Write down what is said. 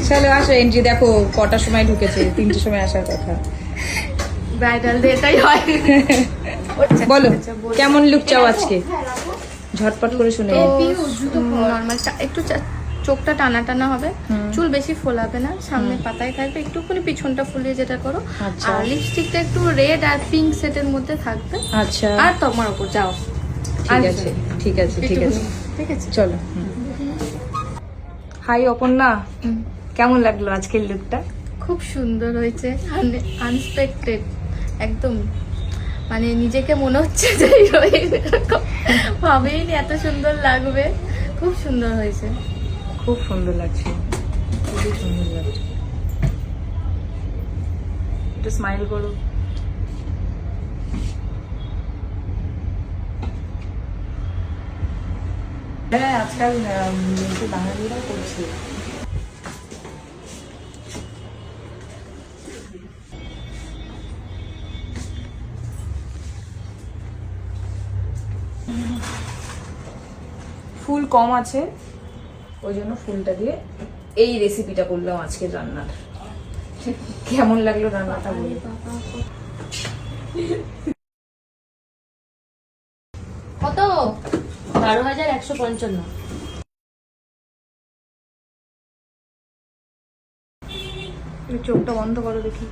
চলো আসো এন্ট্রি দেখো কটার সময় ঢুকেছে, 3টের সময় আসার কথা। ব্রাইডাল ডে এটাই হয়। বলো কেমন লুক চাও আজকে, ঝটপট করে শুনে। নর্মাল একটু চোখটা টানা টানা হবে, চুল বেশি ফোলাবে না, সামনে পাতায় থাকবে, একটুখানি পিছনটা ফুলিয়ে যেটা করো। আচ্ছা। আর লিপস্টিকটা একটু রেড আর পিঙ্ক সেটের মধ্যে থাকবে। আচ্ছা আর তোমার উপর যাও। ঠিক আছে ঠিক আছে ঠিক আছে ঠিক আছে চলো। হাই অপর্ণা, কেমন লাগলো আজকের লুকটা? খুব সুন্দর হয়েছে, আনএক্সপেক্টেড একদম। মানে নিজেকে মনে হচ্ছে যে ভাবেই এত সুন্দর লাগবে। খুব সুন্দর হয়েছে, খুব সুন্দর লাগছে, খুবই সুন্দর লাগছে। একটু স্মাইল করো। হ্যাঁ আজকাল বাঙালিরা করছে। ফুল কম আছে, ওই জন্য ফুলটা দিয়ে এই রেসিপিটা করলাম আজকে রান্নার। কেমন লাগলো রান্নাটা বলে। কত? 12,155। চোখটা বন্ধ করো দেখি।